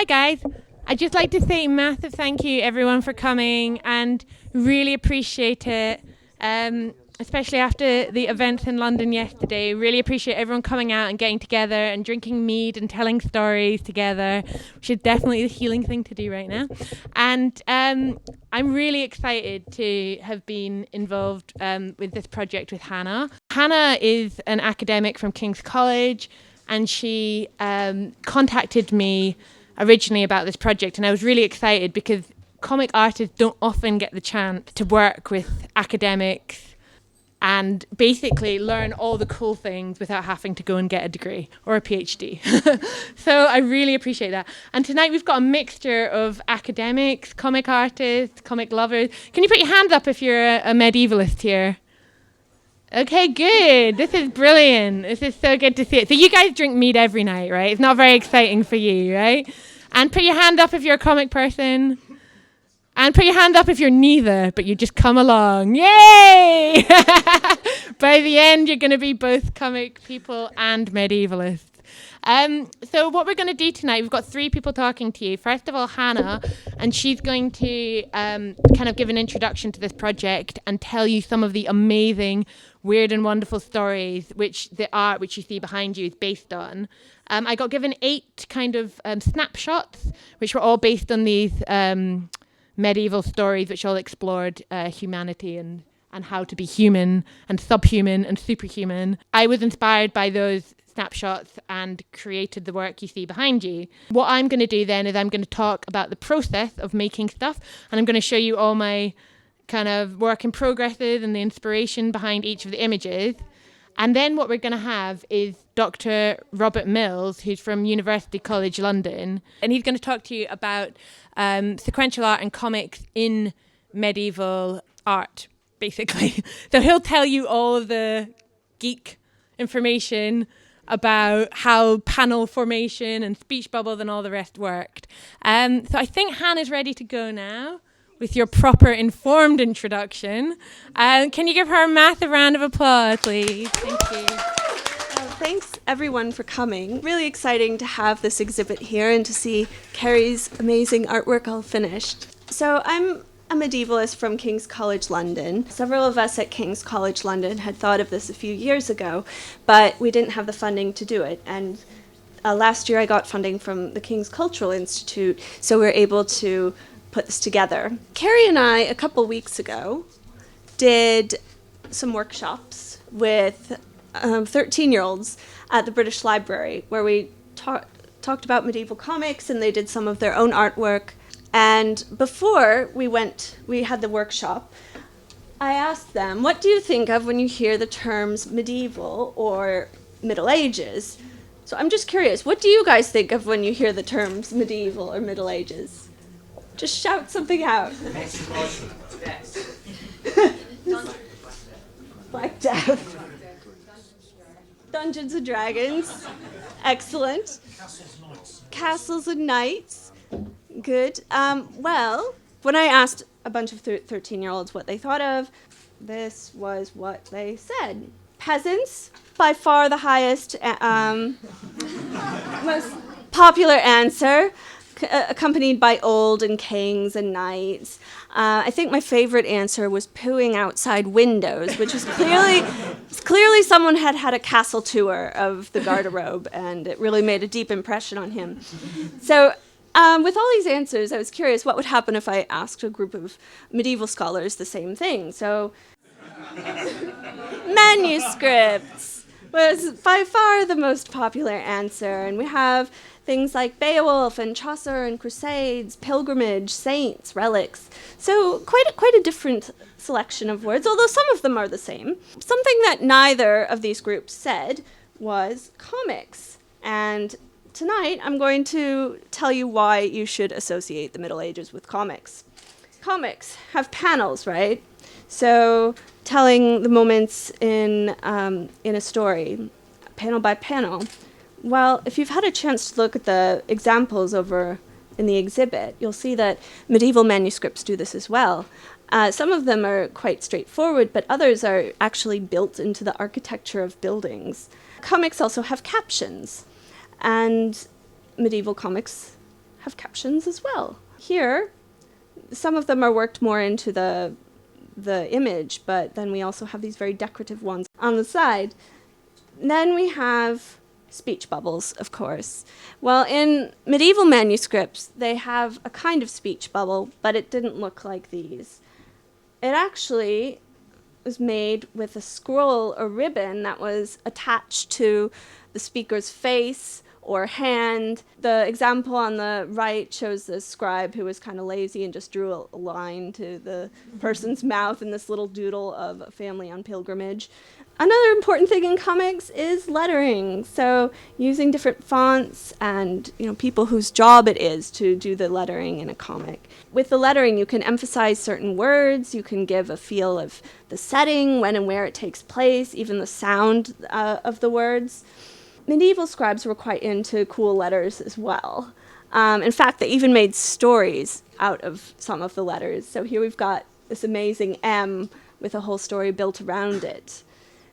Hi guys, I'd just like to say a massive thank you everyone for coming and really appreciate it, especially after the events in London yesterday. Really appreciate everyone coming out and getting together and drinking mead and telling stories together, which is definitely the healing thing to do right now. And I'm really excited to have been involved with this project with Hana. Hana is an academic from King's College, and she contacted me originally about this project, and I was really excited because comic artists don't often get the chance to work with academics and basically learn all the cool things without having to go and get a degree or a PhD. So I really appreciate that. And tonight we've got a mixture of academics, comic artists, comic lovers. Can you put your hand up if you're a medievalist here? Okay, good. This is brilliant. This is so good to see it. So you guys drink mead every night, right? It's not very exciting for you, right? And put your hand up if you're a comic person. And put your hand up if you're neither, but you just come along. Yay! By the end, you're going to be both comic people and medievalists. So what we're going to do tonight, we've got 3 people talking to you. First of all, Hana, and she's going to kind of give an introduction to this project and tell you some of the amazing, weird and wonderful stories which the art which you see behind you is based on. I got given 8 kind of snapshots, which were all based on these medieval stories which all explored humanity and how to be human and subhuman and superhuman. I was inspired by those snapshots and created the work you see behind you. What I'm going to do then is I'm going to talk about the process of making stuff, and I'm going to show you all my kind of work in progresses and the inspiration behind each of the images. And then what we're going to have is Dr. Robert Mills, who's from University College London, and he's going to talk to you about sequential art and comics in medieval art, basically. So he'll tell you all of the geek information about how panel formation and speech bubbles and all the rest worked. So I think Hannah's ready to go now with your proper informed introduction. Can you give her a massive round of applause, please? Thank you. Thanks everyone for coming. Really exciting to have this exhibit here and to see Karrie's amazing artwork all finished. So I'm a medievalist from King's College London. Several of us at King's College London had thought of this a few years ago, but we didn't have the funding to do it. And last year I got funding from the King's Cultural Institute, so we were able to put this together. Karrie and I, a couple weeks ago, did some workshops with 13-year-olds at the British Library, where we talked about medieval comics, and they did some of their own artwork. And before we had the workshop, I asked them, what do you think of when you hear the terms medieval or Middle Ages? So I'm just curious, what do you guys think of when you hear the terms medieval or Middle Ages? Just shout something out. Black Death. Dungeons and Dragons. Excellent. Castles and Knights. Good. Well, when I asked a bunch of 13-year-olds what they thought of, this was what they said. Peasants, by far the highest, most popular answer, accompanied by old and kings and knights. I think my favorite answer was pooing outside windows, which is clearly someone had had a castle tour of the garderobe, and it really made a deep impression on him. So with all these answers, I was curious what would happen if I asked a group of medieval scholars the same thing. So manuscripts was by far the most popular answer, and we have things like Beowulf and Chaucer and Crusades, pilgrimage, saints, relics. So quite a different selection of words, although some of them are the same. Something that neither of these groups said was comics. And tonight I'm going to tell you why you should associate the Middle Ages with comics. Comics have panels, right? So telling the moments in a story, panel by panel. Well, if you've had a chance to look at the examples over in the exhibit, you'll see that medieval manuscripts do this as well. Some of them are quite straightforward, but others are actually built into the architecture of buildings. Comics also have captions, and medieval comics have captions as well. Here, some of them are worked more into the image, but then we also have these very decorative ones on the side. Then we have speech bubbles, of course. Well, in medieval manuscripts, they have a kind of speech bubble, but it didn't look like these. It actually was made with a scroll or ribbon that was attached to the speaker's face or hand. The example on the right shows the scribe who was kind of lazy and just drew a line to the person's mouth in this little doodle of a family on pilgrimage. Another important thing in comics is lettering. So using different fonts and people whose job it is to do the lettering in a comic. With the lettering, you can emphasize certain words. You can give a feel of the setting, when and where it takes place, even the sound of the words. Medieval scribes were quite into cool letters as well. In fact, they even made stories out of some of the letters. So here we've got this amazing M with a whole story built around it.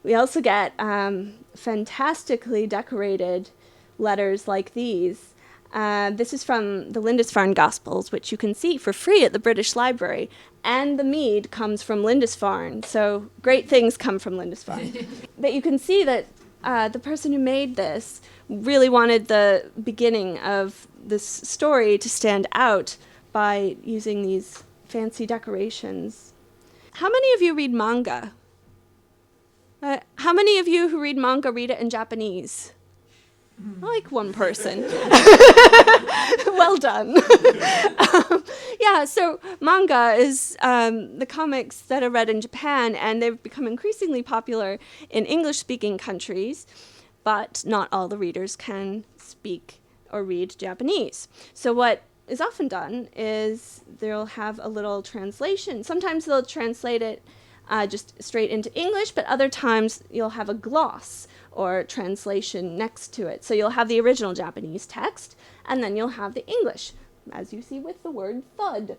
We also get fantastically decorated letters like these. This is from the Lindisfarne Gospels, which you can see for free at the British Library. And the mead comes from Lindisfarne, so great things come from Lindisfarne. But you can see that the person who made this really wanted the beginning of this story to stand out by using these fancy decorations. How many of you read manga? How many of you who read manga read it in Japanese? Like one person. Well done. So manga is the comics that are read in Japan, and they've become increasingly popular in English-speaking countries, but not all the readers can speak or read Japanese. So what is often done is they'll have a little translation. Sometimes they'll translate it just straight into English, but other times you'll have a gloss or translation next to it. So you'll have the original Japanese text, and then you'll have the English, as you see with the word thud,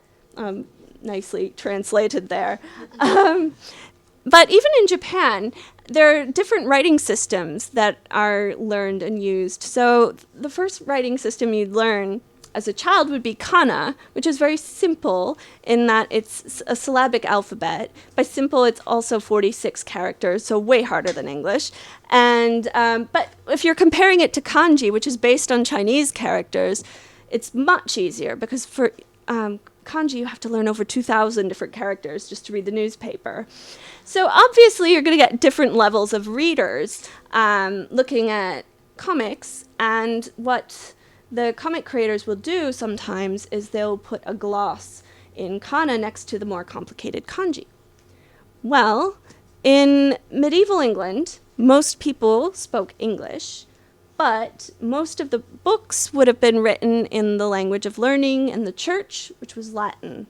nicely translated there. But even in Japan, there are different writing systems that are learned and used. So the first writing system you'd learn as a child would be kana, which is very simple in that it's a syllabic alphabet. By simple, it's also 46 characters, so way harder than English. And but if you're comparing it to kanji, which is based on Chinese characters, it's much easier because for kanji, you have to learn over 2,000 different characters just to read the newspaper. So obviously, you're going to get different levels of readers looking at comics, and what the comic creators will do sometimes is they'll put a gloss in kana next to the more complicated kanji. Well, in medieval England, most people spoke English, but most of the books would have been written in the language of learning in the church, which was Latin.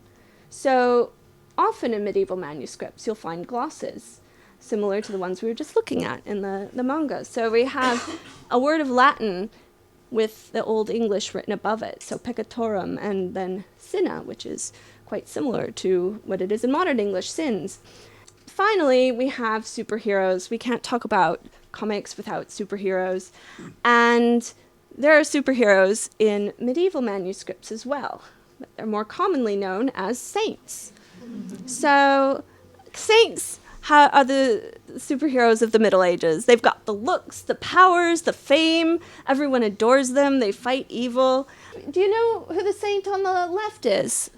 So often in medieval manuscripts, you'll find glosses, similar to the ones we were just looking at in the manga. So we have a word of Latin with the Old English written above it, so peccatorum, and then sina, which is quite similar to what it is in modern English, sins. Finally, we have superheroes. We can't talk about comics without superheroes. And there are superheroes in medieval manuscripts as well. They're more commonly known as saints. So saints are the superheroes of the Middle Ages. They've got the looks, the powers, the fame. Everyone adores them. They fight evil. Do you know who the saint on the left is?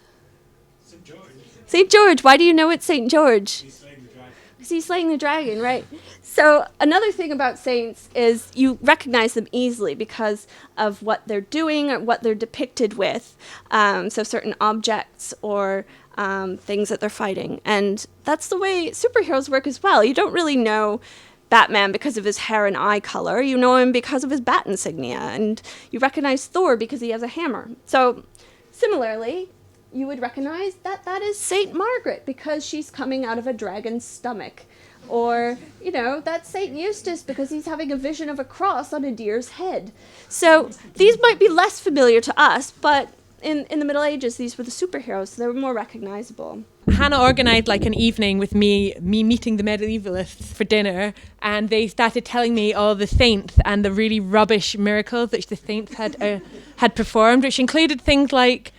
St. George. St. George. Why do you know it's St. George? He's slaying the dragon. Because he's slaying the dragon, right? So another thing about saints is you recognize them easily because of what they're doing or what they're depicted with. So certain objects or things that they're fighting. And that's the way superheroes work as well. You don't really know Batman because of his hair and eye color. You know him because of his bat insignia. And you recognize Thor because he has a hammer. So similarly, you would recognize that is Saint Margaret because she's coming out of a dragon's stomach. Or, that's Saint Eustace because he's having a vision of a cross on a deer's head. So these might be less familiar to us, but in the Middle Ages, these were the superheroes, so they were more recognizable. Hannah organised like an evening with me meeting the medievalists for dinner, and they started telling me all the saints and the really rubbish miracles which the saints had performed, which included things like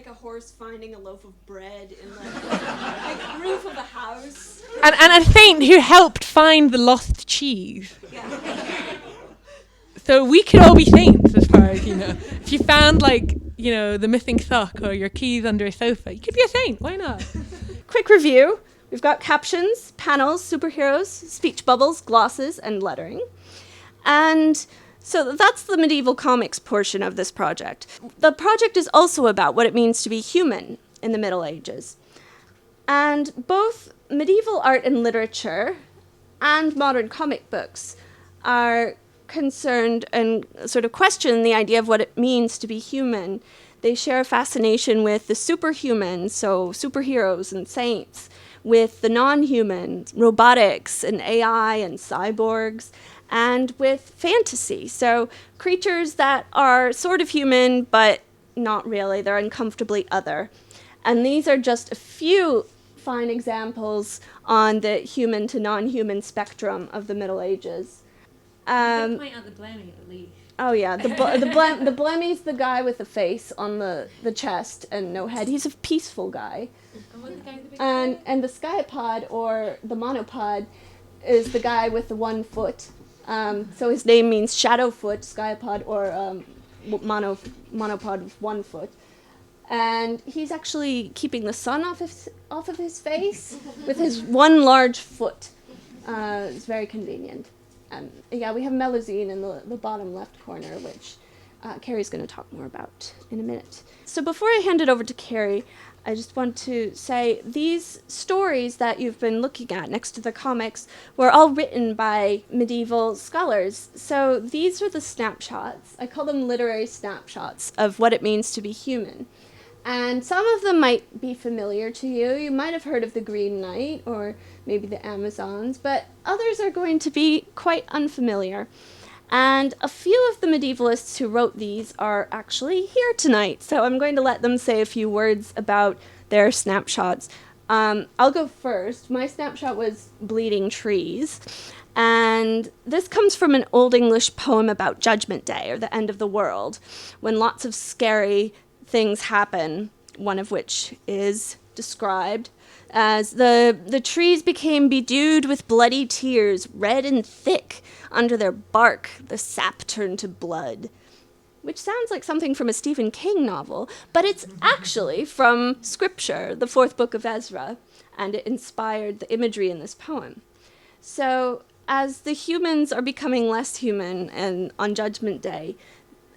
a horse finding a loaf of bread in the roof of a house. And a saint who helped find the lost cheese. Yeah. So we could all be saints as far as, if you found the missing sock or your keys under a sofa, you could be a saint. Why not? Quick review. We've got captions, panels, superheroes, speech bubbles, glosses, and lettering. And so that's the medieval comics portion of this project. The project is also about what it means to be human in the Middle Ages. And both medieval art and literature and modern comic books are concerned and sort of question the idea of what it means to be human. They share a fascination with the superhuman, so superheroes and saints, with the non-human, robotics and AI and cyborgs, and with fantasy, so creatures that are sort of human but not really, they're uncomfortably other. And these are just a few fine examples on the human to non-human spectrum of the Middle Ages. Point out the Blemmy at least. Oh yeah, the Blemmy's the guy with the face on the chest and no head. He's a peaceful guy. And what's the guy with the big And the Skypod or the monopod is the guy with the 1 foot. So his name means Shadowfoot, Skypod, or monopod with 1 foot. And he's actually keeping the sun off of his face with his 1 large foot. It's very convenient. We have Melusine in the bottom left corner, which Karrie's going to talk more about in a minute. So before I hand it over to Karrie, I just want to say these stories that you've been looking at next to the comics were all written by medieval scholars. So these are the snapshots. I call them literary snapshots of what it means to be human. And some of them might be familiar to you. You might have heard of the Green Knight or maybe the Amazons, but others are going to be quite unfamiliar. And a few of the medievalists who wrote these are actually here tonight, so I'm going to let them say a few words about their snapshots. I'll go first. My snapshot was Bleeding Trees, and this comes from an Old English poem about Judgment Day, or the end of the world, when lots of scary things happen, one of which is described as the trees became bedewed with bloody tears, red and thick. Under their bark, the sap turned to blood. Which sounds like something from a Stephen King novel, but it's actually from Scripture, the 4th book of Ezra, and it inspired the imagery in this poem. So as the humans are becoming less human and on Judgment Day,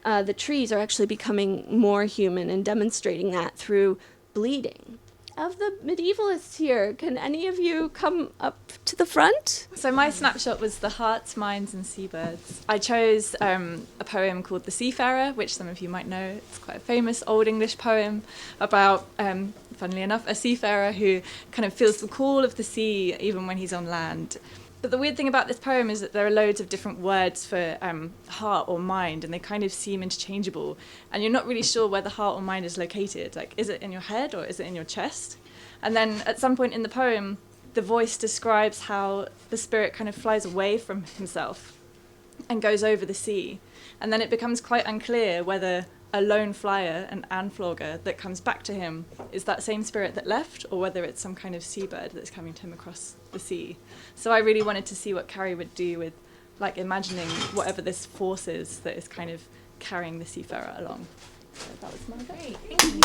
the trees are actually becoming more human and demonstrating that through bleeding. Of the medievalists here, can any of you come up to the front? So my snapshot was the hearts, minds and seabirds. I chose a poem called The Seafarer, which some of you might know. It's quite a famous Old English poem about, funnily enough, a seafarer who kind of feels the call of the sea even when he's on land. But the weird thing about this poem is that there are loads of different words for heart or mind, and they kind of seem interchangeable. And you're not really sure where the heart or mind is located. Like, is it in your head or is it in your chest? And then at some point in the poem, the voice describes how the spirit kind of flies away from himself and goes over the sea. And then it becomes quite unclear whether a lone flyer, an anflogger, that comes back to him is that same spirit that left, or whether it's some kind of seabird that's coming to him across the sea. So I really wanted to see what Karrie would do with, like, imagining whatever this force is that is kind of carrying the seafarer along. So that was my Great, thank you.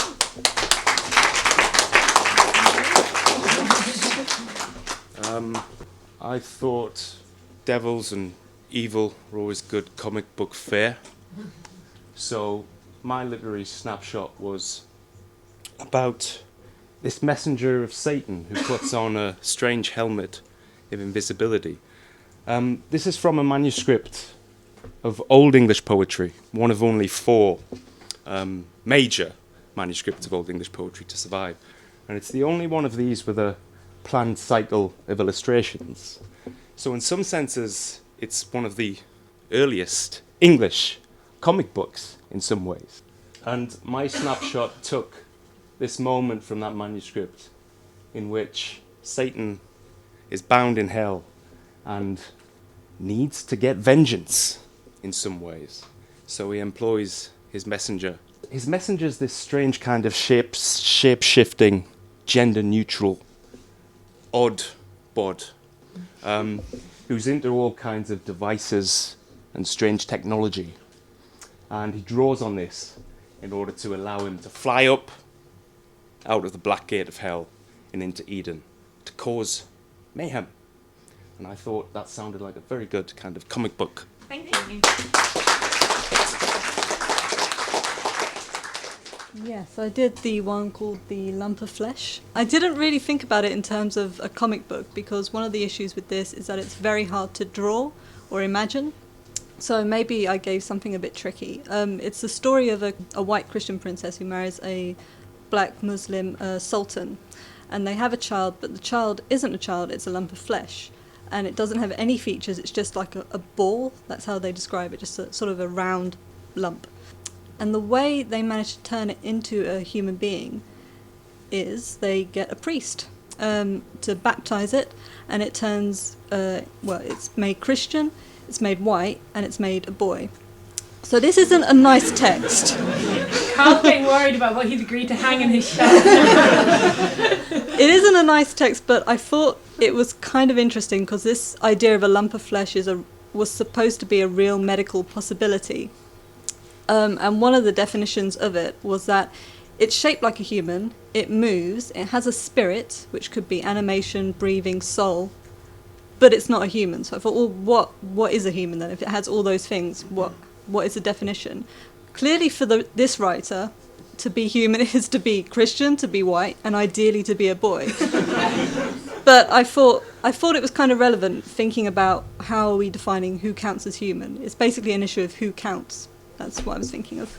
I thought devils and evil were always good comic book fare. So my literary snapshot was about this messenger of Satan who puts on a strange helmet of invisibility. This is from a manuscript of Old English poetry, one of only 4 major manuscripts of Old English poetry to survive. And it's the only one of these with a planned cycle of illustrations. So in some senses, it's one of the earliest English comic books in some ways. And my snapshot took this moment from that manuscript in which Satan is bound in hell and needs to get vengeance in some ways. So he employs his messenger. His messenger is this strange kind of shape-shifting, gender-neutral, odd bod, who's into all kinds of devices and strange technology. And he draws on this in order to allow him to fly up out of the black gate of hell and into Eden to cause mayhem. And I thought that sounded like a very good kind of comic book. Thank you. Yes, I did the one called The Lump of Flesh. I didn't really think about it in terms of a comic book because one of the issues with this is that it's very hard to draw or imagine. So maybe I gave something a bit tricky. It's the story of a white Christian princess who marries a black Muslim sultan. And they have a child, but the child isn't a child, it's a lump of flesh. And it doesn't have any features, it's just like a ball. That's how they describe it, just sort of a round lump. And the way they manage to turn it into a human being is they get a priest to baptize it, and it turns, it's made Christian, it's made white, and it's made a boy. So this isn't a nice text. Carl's getting worried about what he's agreed to hang in his shop. It isn't a nice text, but I thought it was kind of interesting because this idea of a lump of flesh was supposed to be a real medical possibility. And one of the definitions of it was that it's shaped like a human, it moves, it has a spirit, which could be animation, breathing, soul, but it's not a human. So I thought, well, what is a human then? If it has all those things, what is the definition? Clearly for this writer, to be human is to be Christian, to be white, and ideally to be a boy. But I thought it was kind of relevant thinking about how are we defining who counts as human. It's basically an issue of who counts. That's what I was thinking of.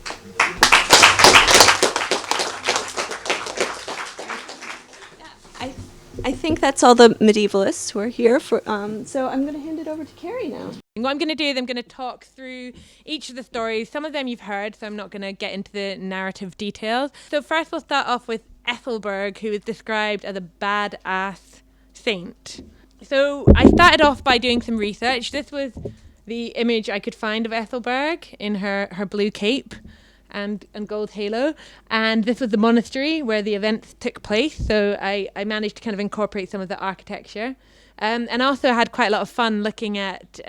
I think that's all the medievalists who are here for. So I'm going to hand it over to Karrie now. What I'm going to do is I'm going to talk through each of the stories. Some of them you've heard, so I'm not going to get into the narrative details. So first we'll start off with Ethel Berg, who is described as a badass saint. So I started off by doing some research. This was the image I could find of Ethel Berg in her blue cape and gold halo, and this was the monastery where the events took place, so I managed to kind of incorporate some of the architecture, and also had quite a lot of fun looking at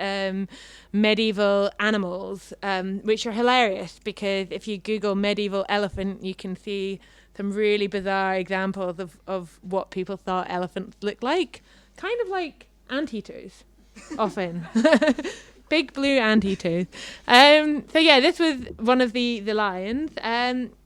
medieval animals, which are hilarious because if you Google medieval elephant you can see some really bizarre examples of what people thought elephants looked like, kind of like anteaters often. Big blue anteaters. So yeah, this was one of the lions.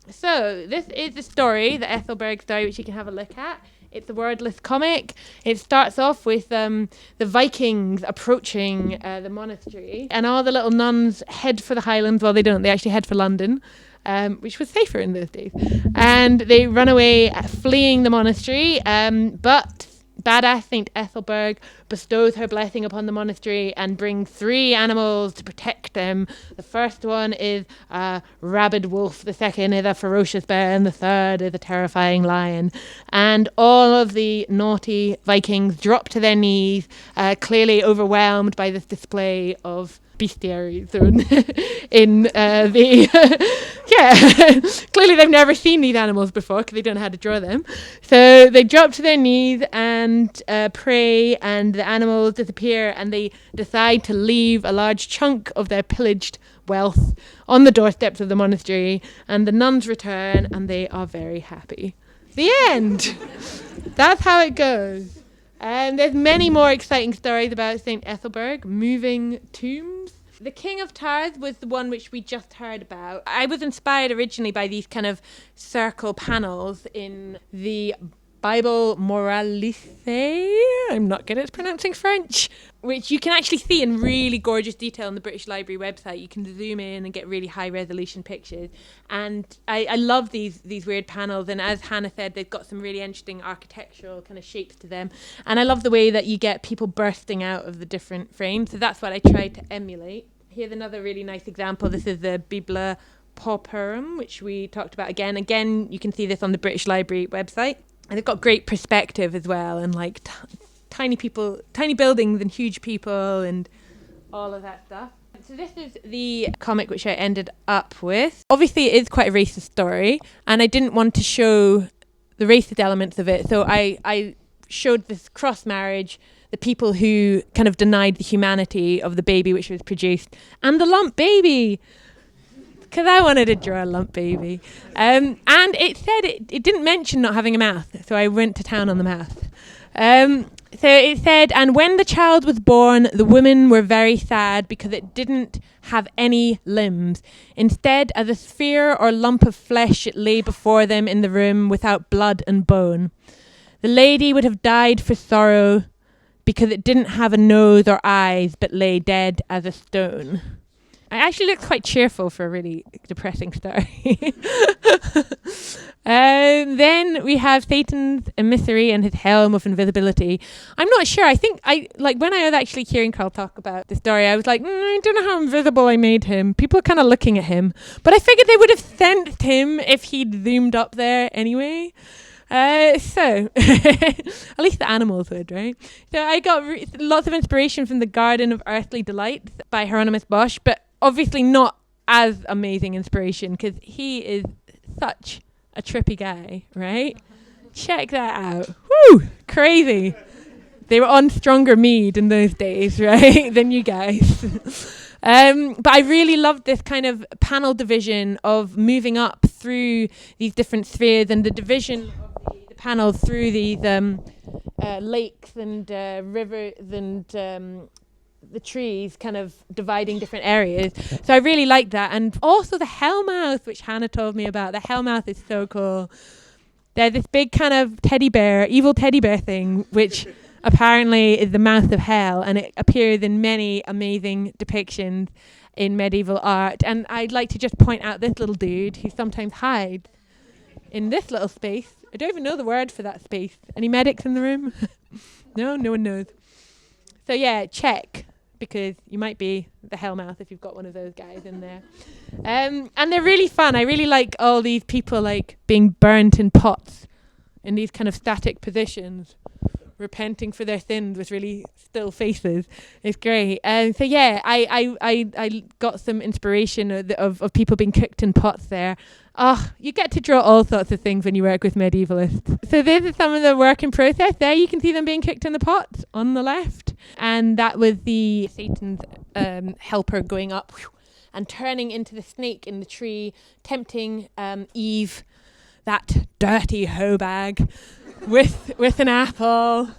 So this is the story, the Ethel Berg story, which you can have a look at. It's a wordless comic. It starts off with the Vikings approaching the monastery, and all the little nuns head for the Highlands. Well, they don't. They actually head for London, which was safer in those days. And they run away, fleeing the monastery. But badass Saint Ethel Berg bestows her blessing upon the monastery and brings 3 animals to protect them. The first one is a rabid wolf, the second is a ferocious bear, and the third is a terrifying lion. And all of the naughty Vikings drop to their knees, clearly overwhelmed by this display of bestiary in the clearly they've never seen these animals before because they don't know how to draw them, so they drop to their knees and pray, and the animals disappear, and they decide to leave a large chunk of their pillaged wealth on the doorsteps of the monastery, and the nuns return and they are very happy. The end. That's how it goes. And there's many more exciting stories about St. Ethelberg, moving tombs. The King of Tars was the one which we just heard about. I was inspired originally by these kind of circle panels in the Bible Moralise, I'm not good at pronouncing French, which you can actually see in really gorgeous detail on the British Library website. You can zoom in and get really high resolution pictures. And I love these weird panels. And as Hannah said, they've got some really interesting architectural kind of shapes to them. And I love the way that you get people bursting out of the different frames. So that's what I tried to emulate. Here's another really nice example. This is the Bible Pauperum, which we talked about again. Again, you can see this on the British Library website. And they've got great perspective as well, and like tiny buildings and huge people and all of that stuff. So this is the comic which I ended up with. Obviously, it is quite a racist story, and I didn't want to show the racist elements of it. So I showed this cross marriage, the people who kind of denied the humanity of the baby which was produced, and the lump baby, because I wanted to draw a lump baby. And it said it didn't mention not having a mouth, so I went to town on the mouth. So it said, and when the child was born, the women were very sad because it didn't have any limbs. Instead, as a sphere or lump of flesh, it lay before them in the room without blood and bone. The lady would have died for sorrow because it didn't have a nose or eyes, but lay dead as a stone. I actually looked quite cheerful for a really depressing story. Then we have Satan's emissary and his helm of invisibility. I'm not sure. I think when I was actually hearing Carl talk about the story, I was like, I don't know how invisible I made him. People are kind of looking at him. But I figured they would have sensed him if he'd zoomed up there anyway. So at least the animals would, right? So I got lots of inspiration from The Garden of Earthly Delights by Hieronymus Bosch, but obviously not as amazing inspiration because he is such a trippy guy, right? Check that out. Woo! Crazy. They were on stronger mead in those days, right? Than you guys. But I really loved this kind of panel division of moving up through these different spheres and the division of the panels through these lakes and rivers and the trees kind of dividing different areas. So I really liked that. And also the Hellmouth, which Hannah told me about. The Hellmouth is so cool. There's this big kind of evil teddy bear thing, which apparently is the mouth of hell, and it appears in many amazing depictions in medieval art. And I'd like to just point out this little dude who sometimes hides in this little space. I don't even know the word for that space. Any medics in the room? No one knows. So yeah, check, because you might be the Hellmouth if you've got one of those guys in there. And they're really fun. I really like all these people like being burnt in pots in these kind of static positions, repenting for their sins with really still faces. It's great. So yeah, I got some inspiration of people being cooked in pots there. Oh, you get to draw all sorts of things when you work with medievalists. So this is some of the work in process. There you can see them being cooked in the pot on the left. And that was the Satan's helper going up and turning into the snake in the tree, tempting Eve, that dirty hoe bag, with an apple.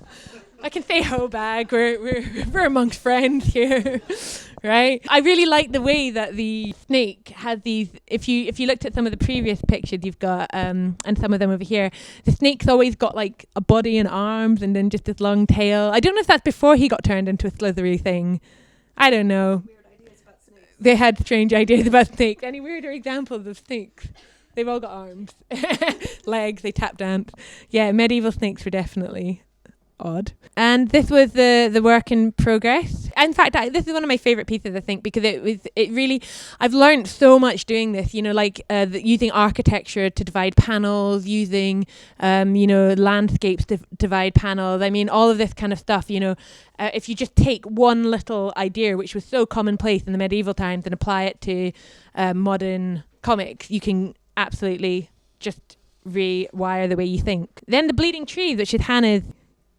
I can say hoe bag. We're amongst friends here, right? I really like the way that the snake has these. If you looked at some of the previous pictures you've got, and some of them over here, the snake's always got like a body and arms, and then just this long tail. I don't know if that's before he got turned into a slithery thing. I don't know. Weird ideas about snakes. They had strange ideas about snakes. Any weirder examples of snakes? They've all got arms, legs. They tap dance. Yeah, medieval snakes were definitely odd. And this was the work in progress. In fact, this is one of my favorite pieces, I think, because it really, I've learned so much doing this, like using architecture to divide panels, using landscapes to divide panels. I mean, all of this kind of stuff, if you just take one little idea which was so commonplace in the medieval times and apply it to modern comics, you can absolutely just rewire the way you think. Then the Bleeding Trees, which is Hannah's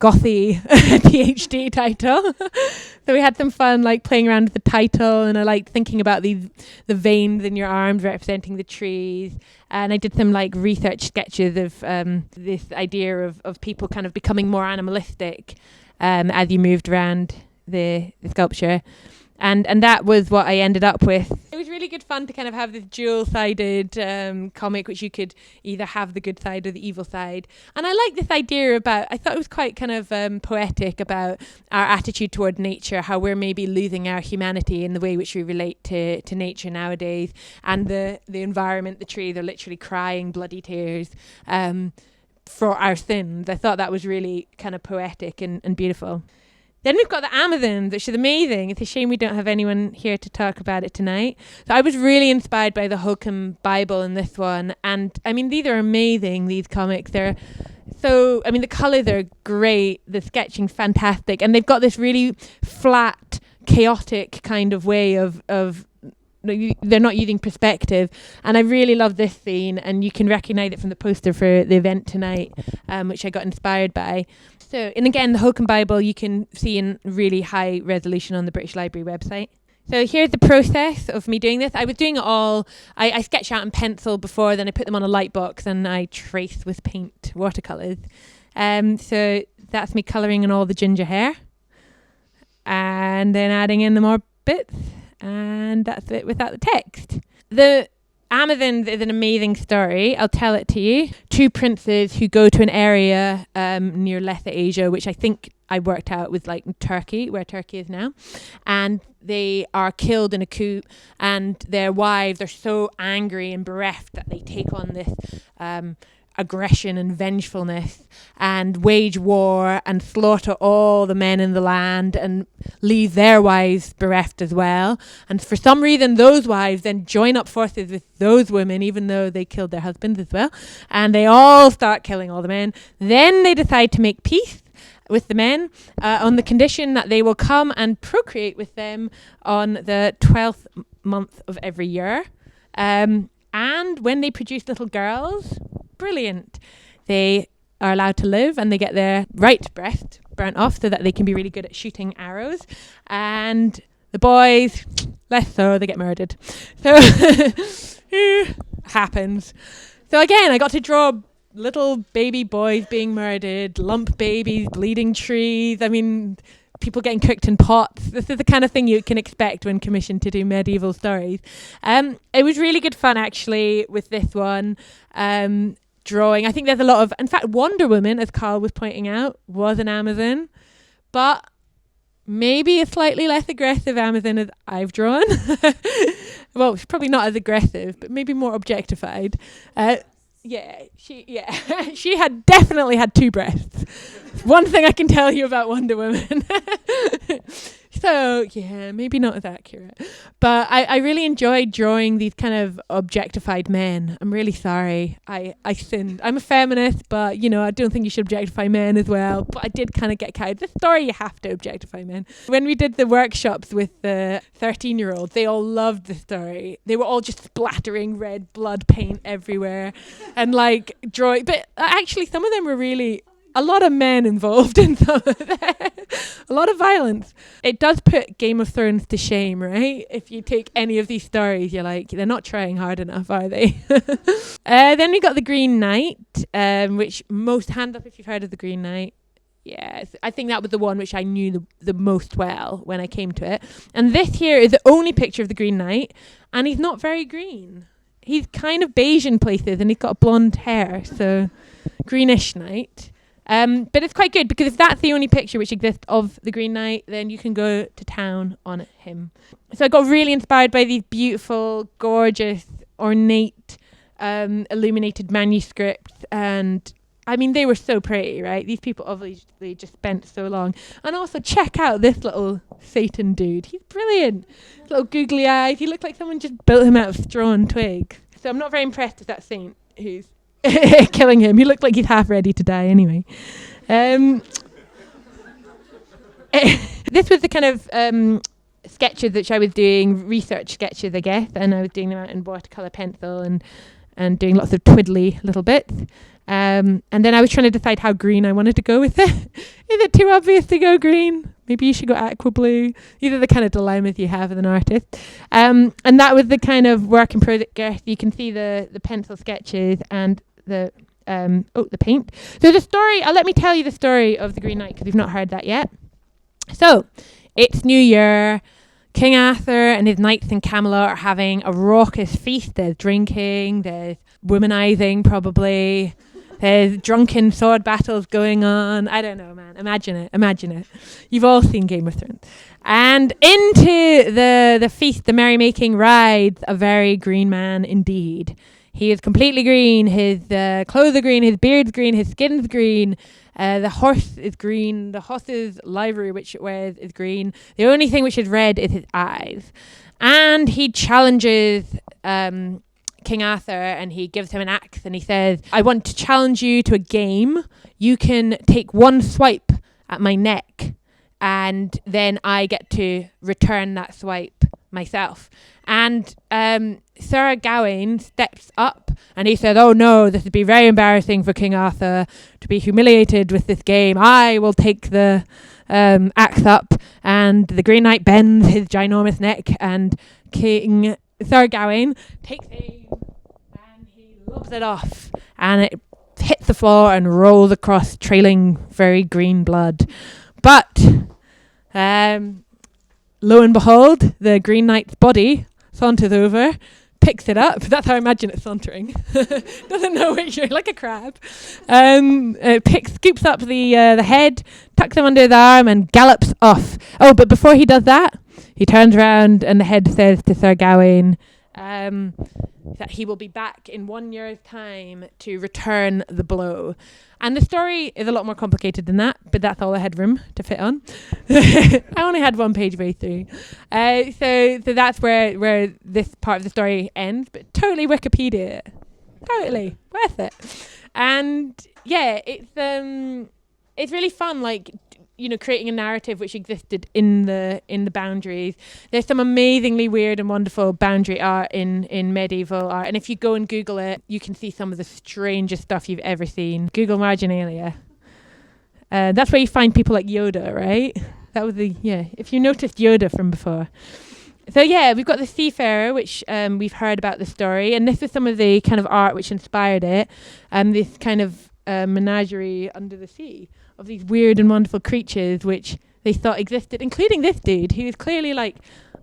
gothy PhD title. So we had some fun like playing around with the title, and I liked thinking about the veins in your arms representing the trees. And I did some like research sketches of this idea of people kind of becoming more animalistic as you moved around the sculpture. And that was what I ended up with. It was really good fun to kind of have this dual-sided comic, which you could either have the good side or the evil side. And I like this idea I thought it was quite kind of poetic about our attitude toward nature, how we're maybe losing our humanity in the way which we relate to nature nowadays. And the environment, the trees are literally crying bloody tears for our sins. I thought that was really kind of poetic and beautiful. Then we've got the Amazon, which is amazing. It's a shame we don't have anyone here to talk about it tonight. So I was really inspired by the Hokum Bible in this one. And I mean, these are amazing, these comics. They're so, I mean, the colours are great. The sketching's fantastic. And they've got this really flat, chaotic kind of way of they're not using perspective. And I really love this scene. And you can recognise it from the poster for the event tonight, which I got inspired by. So, and again, the Hokum Bible you can see in really high resolution on the British Library website. So here's the process of me doing this. I was doing it all, I sketch out in pencil before, then I put them on a light box and I trace with paint watercolours. So that's me colouring in all the ginger hair. And then adding in the more bits. And that's it without the text. The Amazon is an amazing story. I'll tell it to you. Two princes who go to an area near Lesser Asia, which I think I worked out was like Turkey, where Turkey is now. And they are killed in a coup, and their wives are so angry and bereft that they take on this aggression and vengefulness and wage war and slaughter all the men in the land and leave their wives bereft as well. And for some reason, those wives then join up forces with those women, even though they killed their husbands as well. And they all start killing all the men. Then they decide to make peace with the men on the condition that they will come and procreate with them on the 12th month of every year. And when they produce little girls, brilliant, they are allowed to live and they get their right breast burnt off so that they can be really good at shooting arrows. And the boys, less so, they get murdered. So happens. So again, I got to draw little baby boys being murdered, lump babies, bleeding trees. I mean, people getting cooked in pots. This is the kind of thing you can expect when commissioned to do medieval stories. It was really good fun, actually, with this one. Drawing. I think there's a lot of... In fact, Wonder Woman, as Carl was pointing out, was an Amazon. But maybe a slightly less aggressive Amazon as I've drawn. Well, she's probably not as aggressive, but maybe more objectified. She had definitely had two breasts. One thing I can tell you about Wonder Woman. So, yeah, maybe not as accurate. But I really enjoyed drawing these kind of objectified men. I'm really sorry. I sinned. I'm a feminist, but, you know, I don't think you should objectify men as well. But I did kind of get carried. This story, you have to objectify men. When we did the workshops with the 13-year-olds, they all loved the story. They were all just splattering red blood paint everywhere and, like, drawing. But actually, some of them were really... A lot of men involved in some of that. A lot of violence. It does put Game of Thrones to shame, right? If you take any of these stories, you're like, they're not trying hard enough, are they? Then we got The Green Knight, which most, hand up if you've heard of The Green Knight. Yes, I think that was the one which I knew the most well when I came to it. And this here is the only picture of The Green Knight, and he's not very green. He's kind of beige in places, and he's got blonde hair, so greenish knight. But it's quite good because if that's the only picture which exists of the Green Knight, then you can go to town on him. So I got really inspired by these beautiful, gorgeous, ornate, illuminated manuscripts. And I mean, they were so pretty, right? These people obviously just spent so long. And also check out this little Satan dude. He's brilliant. Little googly eyes. He looked like someone just built him out of straw and twigs. So I'm not very impressed with that saint who's killing him. He looked like he's half ready to die anyway. This was the kind of sketches which I was doing, research sketches, I guess, and I was doing them out in watercolour pencil and doing lots of twiddly little bits. And then I was trying to decide how green I wanted to go with it. Is it too obvious to go green? Maybe you should go aqua blue. These are the kind of dilemmas you have as an artist. And that was the kind of work in progress. You can see the pencil sketches and the paint. So the story, let me tell you the story of the Green Knight because you've not heard that yet. So it's New Year. King Arthur and his knights in Camelot are having a raucous feast. There's drinking, there's womanizing probably. There's drunken sword battles going on. I don't know, man. Imagine it. You've all seen Game of Thrones. And into the feast, the merrymaking, rides a very green man indeed. He is completely green. His clothes are green. His beard's green. His skin's green. The horse is green. The horse's livery, which it wears, is green. The only thing which is red is his eyes. And he challenges King Arthur, and he gives him an axe, and he says, I want to challenge you to a game. You can take one swipe at my neck, and then I get to return that swipe myself. And Sir Gawain steps up, and he says, oh no, this would be very embarrassing for King Arthur to be humiliated with this game. I will take the axe up, and the Green Knight bends his ginormous neck, and King Sir Gawain takes aim, and he lobs it off, and it hits the floor and rolls across, trailing very green blood. But lo and behold, the Green Knight's body saunters over, picks it up. That's how I imagine it sauntering. Doesn't know which way, like a crab. Scoops up the head, tucks him under his arm, and gallops off. Oh, but before he does that, he turns around, and the head says to Sir Gawain that he will be back in 1 year's time to return the blow. And the story is a lot more complicated than that, but that's all I had room to fit on. I only had one page way through. So that's where this part of the story ends, but totally Wikipedia. Totally worth it. And yeah, it's really fun, like, you know, creating a narrative which existed in the boundaries. There's some amazingly weird and wonderful boundary art in medieval art, and if you go and Google it, you can see some of the strangest stuff you've ever seen. Google marginalia. That's where you find people like Yoda, right? That was if you noticed Yoda from before. So yeah, we've got the Seafarer, which we've heard about the story, and this is some of the kind of art which inspired it, this kind of menagerie under the sea of these weird and wonderful creatures which they thought existed, including this dude who is clearly like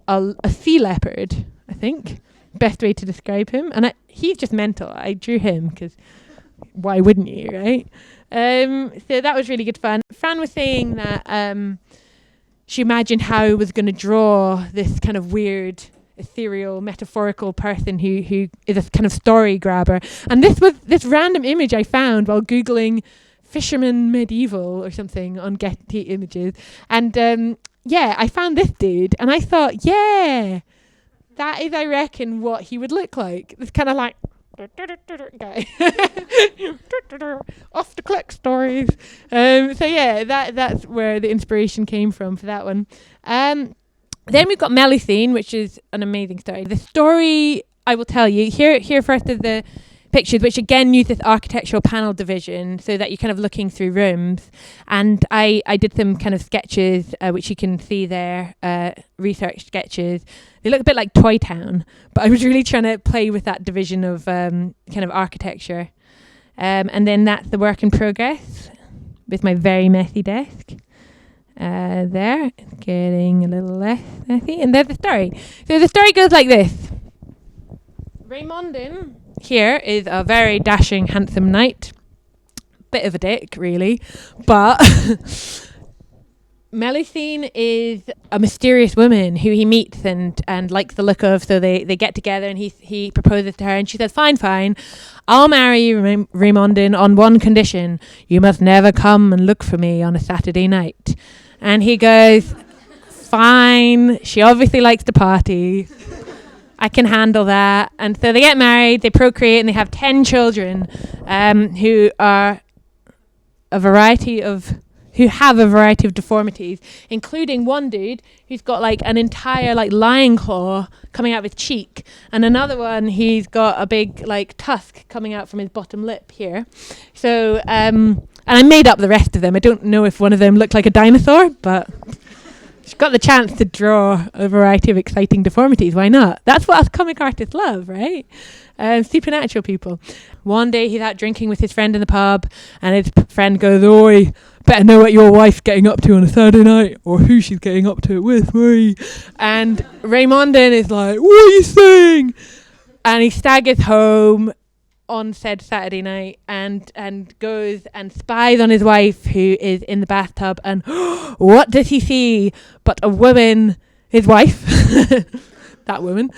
a sea leopard, I think. Best way to describe him. And he's just mental. I drew him because why wouldn't you, right? So that was really good fun. Fran was saying that she imagined how I was going to draw this kind of weird, ethereal, metaphorical person who is a kind of story grabber. And this was this random image I found while Googling fisherman medieval or something on Getty Images, and I found this dude, and I thought, that is, I reckon, what he would look like. This kind of like guy off to collect stories. That's where the inspiration came from for that one. Then we've got Melusine, which is an amazing story. The story, I will tell you here first is the pictures, which again use this architectural panel division so that you're kind of looking through rooms. And I did some kind of sketches, which you can see there, research sketches. They look a bit like Toy Town, but I was really trying to play with that division of kind of architecture. And then that's the work in progress with my very messy desk. There, getting a little less messy. And there's the story. So the story goes like this. Raymondin here is a very dashing, handsome knight. Bit of a dick, really. But Melusine is a mysterious woman who he meets and likes the look of. So they get together, and he proposes to her, and she says, fine, I'll marry you, Raymondin, on one condition. You must never come and look for me on a Saturday night. And he goes, fine. She obviously likes to party. I can handle that. And so they get married, they procreate, and they have 10 children who have a variety of deformities, including one dude who's got like an entire like lion claw coming out of his cheek, and another one he's got a big like tusk coming out from his bottom lip here. So and I made up the rest of them. I don't know if one of them looked like a dinosaur, but she's got the chance to draw a variety of exciting deformities. Why not? That's what us comic artists love, right? Supernatural people. One day he's out drinking with his friend in the pub, and his friend goes, "Oi, better know what your wife's getting up to on a Saturday night, or who she's getting up to it with, me." And Raymondin is like, "What are you saying?" And he staggers home on said Saturday night and goes and spies on his wife, who is in the bathtub, and what does he see but a woman, his wife, that woman,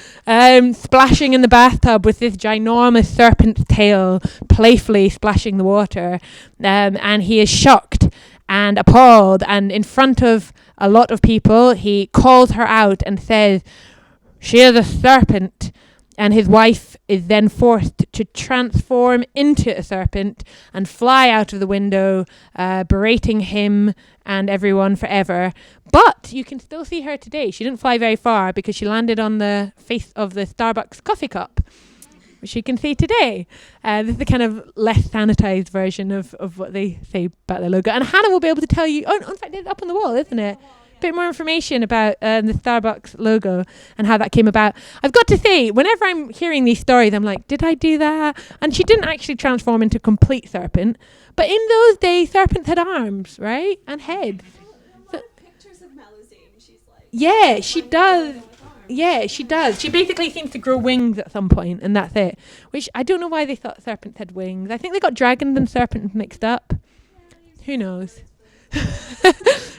splashing in the bathtub with this ginormous serpent's tail, playfully splashing the water. And he is shocked and appalled. And in front of a lot of people, he calls her out and says, "She is a serpent." And his wife is then forced to transform into a serpent and fly out of the window, berating him and everyone forever. But you can still see her today. She didn't fly very far because she landed on the face of the Starbucks coffee cup, which you can see today. This is the kind of less sanitized version of what they say about the logo. And Hannah will be able to tell you, in fact, it's up on the wall, isn't it? Bit more information about the Starbucks logo and how that came about. I've got to say, whenever I'm hearing these stories, I'm like, did I do that? And she didn't actually transform into a complete serpent. But in those days, serpents had arms, right? And heads. So, Pictures of Melusine, she's like... yeah, she does. Yeah, she does. She basically seems to grow wings at some point, and that's it. Which I don't know why they thought serpents had wings. I think they got dragons and serpents mixed up. Who knows?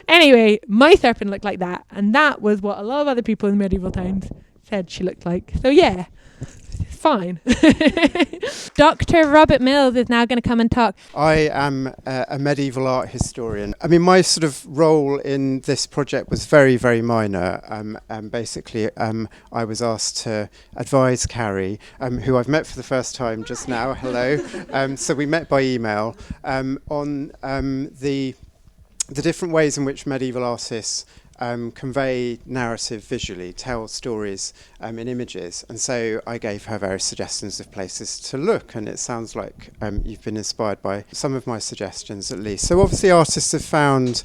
Anyway, my serpent looked like that, and that was what a lot of other people in medieval times said she looked like. So yeah, it's fine. Dr. Robert Mills is now going to come and talk. I am a medieval art historian. I mean, my sort of role in this project was very, very minor. Basically, I was asked to advise Karrie, who I've met for the first time just now. Hello. So we met by email on the different ways in which medieval artists convey narrative visually, tell stories in images. And so I gave her various suggestions of places to look, and it sounds like you've been inspired by some of my suggestions at least. So obviously artists have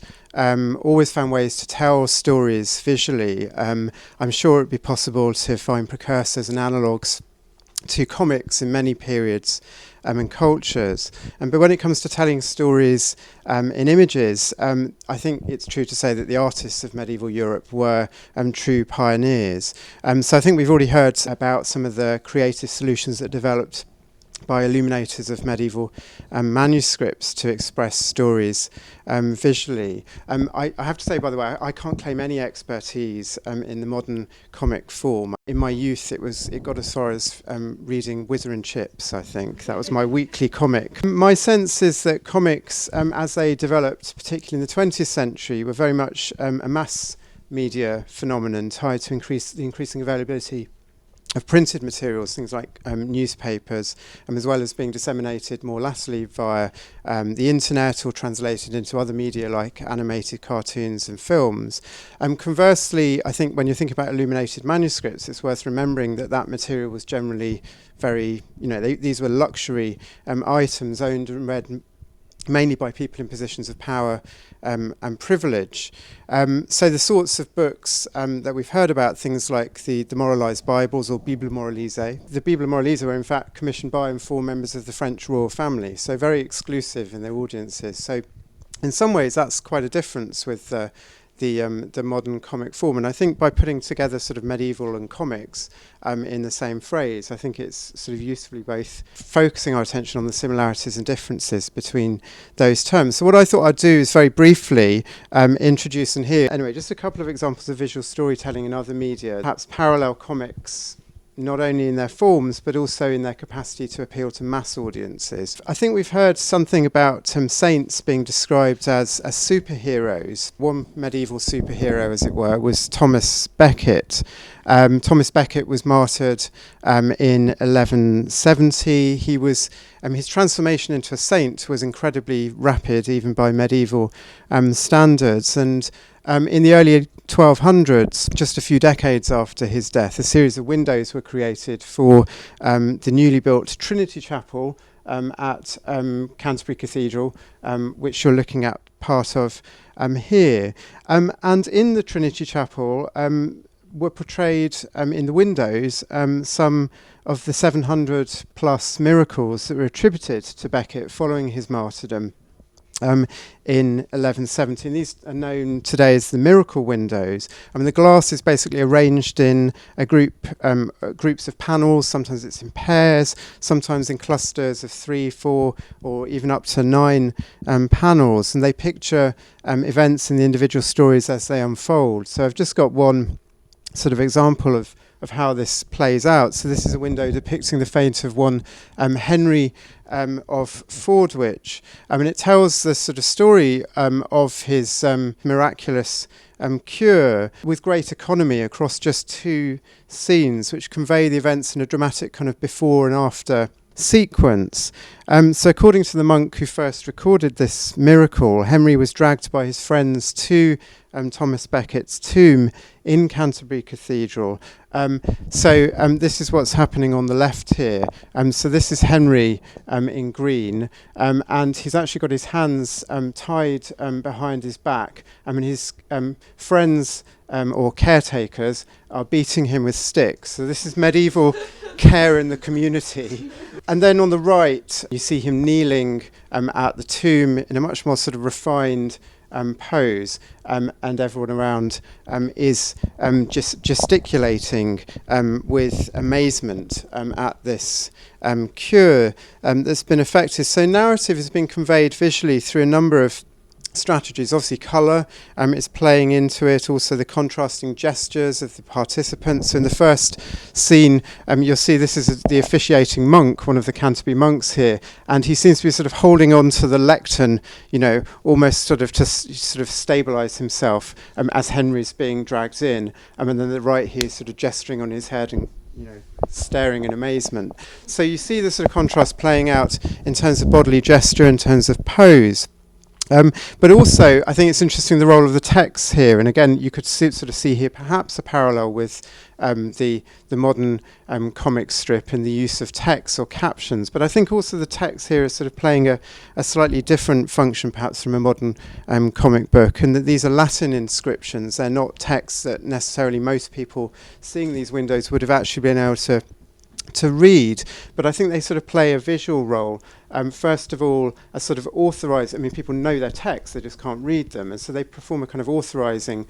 always found ways to tell stories visually. I'm sure it'd be possible to find precursors and analogues to comics in many periods and cultures. But when it comes to telling stories in images, I think it's true to say that the artists of medieval Europe were true pioneers. So I think we've already heard about some of the creative solutions that developed by illuminators of medieval manuscripts to express stories visually. I have to say, by the way, I can't claim any expertise in the modern comic form. In my youth, it got as far as reading Whizzer and Chips, I think. That was my weekly comic. My sense is that comics, as they developed, particularly in the 20th century, were very much a mass media phenomenon tied to the increasing availability of printed materials, things like newspapers, as well as being disseminated more latterly via the internet or translated into other media like animated cartoons and films. Conversely, I think when you think about illuminated manuscripts, it's worth remembering that material was generally very, these were luxury items owned and read mainly by people in positions of power and privilege. So the sorts of books that we've heard about, things like the Moralized Bibles or Bible Moralise. The Bible Moralise were in fact commissioned by and for members of the French royal family, so very exclusive in their audiences. So in some ways that's quite a difference with the modern comic form. And I think by putting together sort of medieval and comics in the same phrase, I think it's sort of usefully both focusing our attention on the similarities and differences between those terms. So what I thought I'd do is very briefly introduce and hear, anyway, just a couple of examples of visual storytelling in other media, perhaps parallel comics, not only in their forms, but also in their capacity to appeal to mass audiences. I think we've heard something about saints being described as superheroes. One medieval superhero, as it were, was Thomas Becket. Thomas Becket was martyred in 1170. He was his transformation into a saint was incredibly rapid, even by medieval standards. And in the early 1200s, just a few decades after his death, a series of windows were created for the newly built Trinity Chapel at Canterbury Cathedral, which you're looking at part of here. And in the Trinity Chapel were portrayed in the windows some of the 700 plus miracles that were attributed to Becket following his martyrdom. In 1170. And these are known today as the miracle windows. I mean, the glass is basically arranged in groups of panels. Sometimes it's in pairs, sometimes in clusters of 3, 4, or even up to 9 panels. And they picture events in the individual stories as they unfold. So I've just got one sort of example of of how this plays out. So this is a window depicting the fate of one Henry of Fordwich. I mean, it tells the sort of story of his miraculous cure with great economy across just 2 scenes, which convey the events in a dramatic kind of before and after sequence. So according to the monk who first recorded this miracle, Henry was dragged by his friends to Thomas Becket's tomb in Canterbury Cathedral. This is what's happening on the left here. So this is Henry in green, and he's actually got his hands tied behind his back. I mean, his friends or caretakers are beating him with sticks. So this is medieval care in the community. And then on the right, you see him kneeling at the tomb in a much more sort of refined pose, and everyone around is just gesticulating with amazement at this cure that's been effected. So narrative has been conveyed visually through a number of strategies. Obviously colour is playing into it, also the contrasting gestures of the participants. So in the first scene you'll see this is the officiating monk, one of the Canterbury monks here, and he seems to be sort of holding on to the lectern, almost sort of to sort of stabilise himself as Henry's being dragged in, and then the right he's sort of gesturing on his head and staring in amazement. So you see the sort of contrast playing out in terms of bodily gesture, in terms of pose. But also, I think it's interesting the role of the text here, and again, you could sort of see here perhaps a parallel with the modern comic strip in the use of text or captions. But I think also the text here is sort of playing a slightly different function, perhaps from a modern comic book, and that these are Latin inscriptions. They're not texts that necessarily most people seeing these windows would have actually been able to read, but I think they sort of play a visual role. First of all, a sort of people know their texts, they just can't read them, and so they perform a kind of authorizing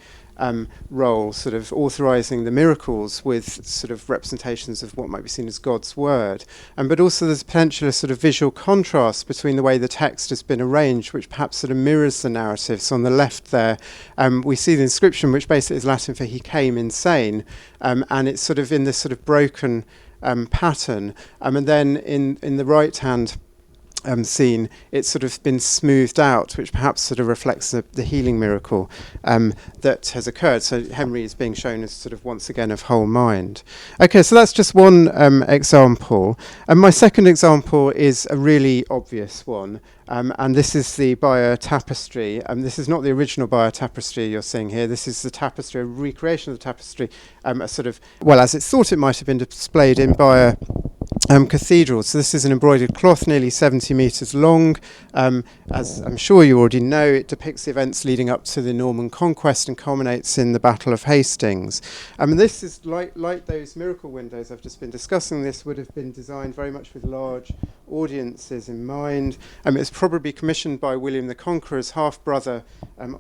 role, sort of authorizing the miracles with sort of representations of what might be seen as God's word. But also there's potential sort of visual contrast between the way the text has been arranged, which perhaps sort of mirrors the narrative. So on the left there, we see the inscription, which basically is Latin for "he came insane," and it's sort of in this sort of broken pattern, and then in the right hand scene, it's sort of been smoothed out, which perhaps sort of reflects the healing miracle that has occurred. So Henry is being shown as sort of once again of whole mind. Okay, so that's just one example. And my second example is a really obvious one. And this is the Bayeux Tapestry. This is not the original Bayeux Tapestry you're seeing here. This is the tapestry, a recreation of the tapestry, as it's thought it might have been displayed in Bayeux Cathedral. So this is an embroidered cloth, nearly 70 metres long. As I'm sure you already know, it depicts the events leading up to the Norman conquest and culminates in the Battle of Hastings. And this is like those miracle windows I've just been discussing. This would have been designed very much with large audiences in mind. It's probably commissioned by William the Conqueror's half-brother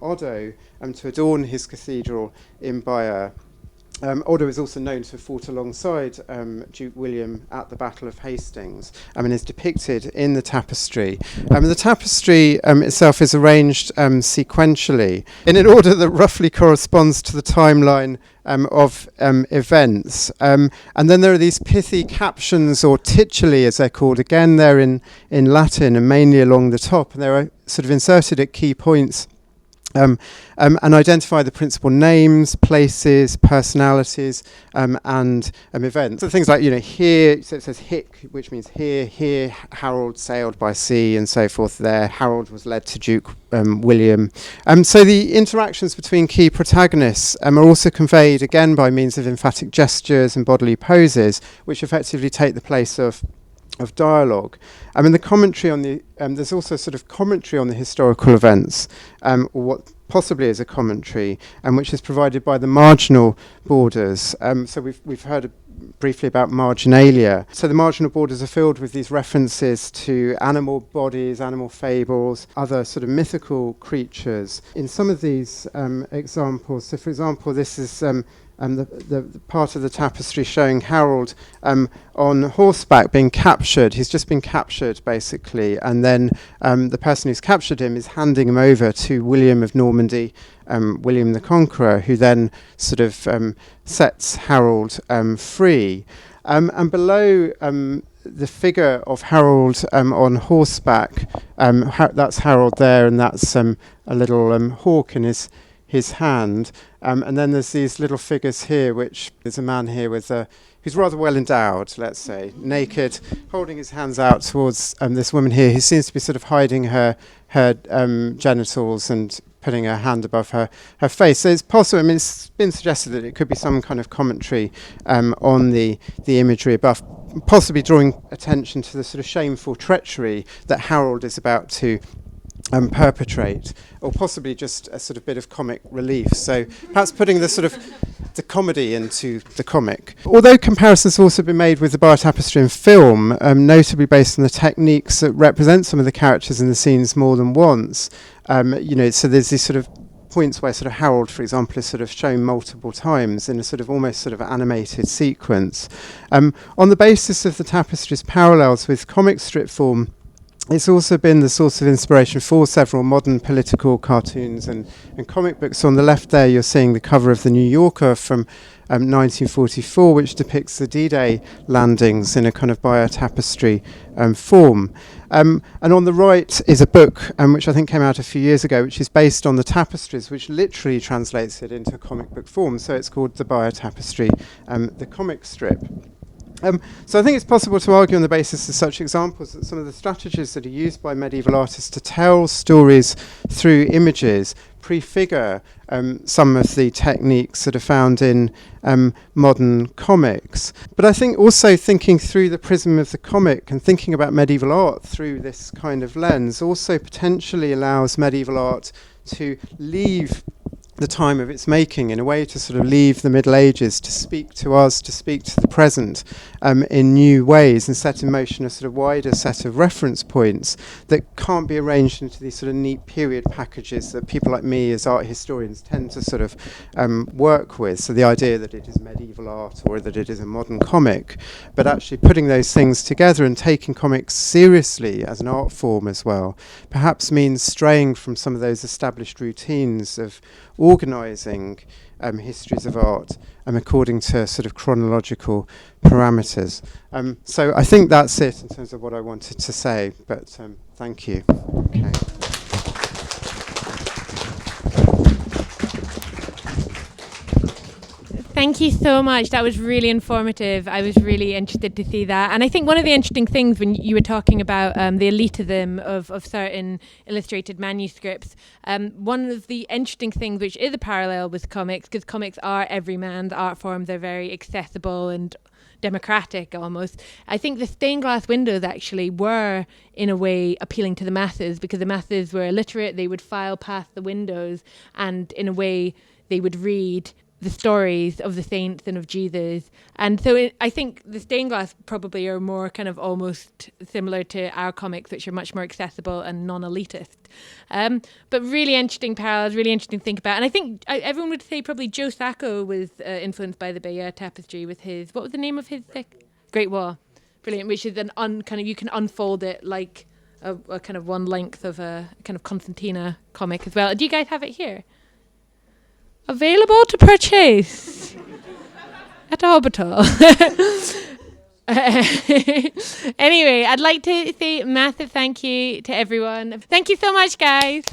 Odo to adorn his cathedral in Bayeux. Odo is also known to have fought alongside Duke William at the Battle of Hastings, and is depicted in the tapestry. The tapestry itself is arranged sequentially in an order that roughly corresponds to the timeline of events. And then there are these pithy captions, or tituli as they're called. Again, they're in Latin and mainly along the top, and they're sort of inserted at key points. And identify the principal names, places, personalities, and events. So things like, here, so it says hic, which means here Harold sailed by sea, and so forth there. Harold was led to Duke William. So the interactions between key protagonists are also conveyed, again, by means of emphatic gestures and bodily poses, which effectively take the place of dialogue. The commentary on the there's also sort of commentary on the historical events, or what possibly is a commentary, which is provided by the marginal borders. So we've heard briefly about marginalia. So the marginal borders are filled with these references to animal bodies, animal fables, other sort of mythical creatures. In some of these examples, so for example, this is the part of the tapestry showing Harold on horseback being captured. He's just been captured, basically, and then the person who's captured him is handing him over to William of Normandy William the Conqueror, who then sort of sets Harold free. And below the figure of Harold on horseback, that's Harold there, and that's a little hawk in his hand. And then there's these little figures here, which is a man here with who's rather well endowed, let's say, naked, holding his hands out towards this woman here, who seems to be sort of hiding her genitals and putting her hand above her face. So it's possible, I mean, it's been suggested that it could be some kind of commentary on the imagery above, possibly drawing attention to the sort of shameful treachery that Harold is about to perpetrate, or possibly just a sort of bit of comic relief. So perhaps putting the sort of the comedy into the comic. Although comparisons have also been made with the Bayeux Tapestry in film, notably based on the techniques that represent some of the characters in the scenes more than once, so there's these sort of points where sort of Harold, for example, is sort of shown multiple times in a sort of almost sort of animated sequence. On the basis of the tapestry's parallels with comic strip form, it's also been the source of inspiration for several modern political cartoons and comic books. So on the left there, you're seeing the cover of The New Yorker from 1944, which depicts the D-Day landings in a kind of Bayeux Tapestry form. And on the right is a book which I think came out a few years ago, which is based on the tapestries, which literally translates it into comic book form. So it's called the Bayeux Tapestry, the comic strip. So I think it's possible to argue on the basis of such examples that some of the strategies that are used by medieval artists to tell stories through images prefigure some of the techniques that are found in modern comics. But I think also thinking through the prism of the comic and thinking about medieval art through this kind of lens also potentially allows medieval art to leave the time of its making, in a way to sort of leave the Middle Ages, to speak to us, to speak to the present in new ways, and set in motion a sort of wider set of reference points that can't be arranged into these sort of neat period packages that people like me as art historians tend to sort of work with. So the idea that it is medieval art or that it is a modern comic, but actually putting those things together and taking comics seriously as an art form as well, perhaps means straying from some of those established routines of organising histories of art according to sort of chronological parameters. So I think that's it in terms of what I wanted to say, but thank you. Okay. Thank you so much. That was really informative. I was really interested to see that. And I think one of the interesting things when you were talking about the elitism of certain illustrated manuscripts, one of the interesting things which is a parallel with comics, because comics are everyman's art form, they're very accessible and democratic almost. I think the stained glass windows actually were in a way appealing to the masses, because the masses were illiterate, they would file past the windows and in a way they would read the stories of the saints and of Jesus. And so I think the stained glass probably are more kind of almost similar to our comics, which are much more accessible and non-elitist. But really interesting parallels, really interesting to think about. And I think everyone would say probably Joe Sacco was influenced by the Bayeux Tapestry with his, what was the name of his Great Wall? Brilliant, which is an kind of, you can unfold it like a kind of one length of a kind of Constantina comic as well. Do you guys have it here? Available to purchase at Orbital. Anyway, I'd like to say a massive thank you to everyone. Thank you so much, guys.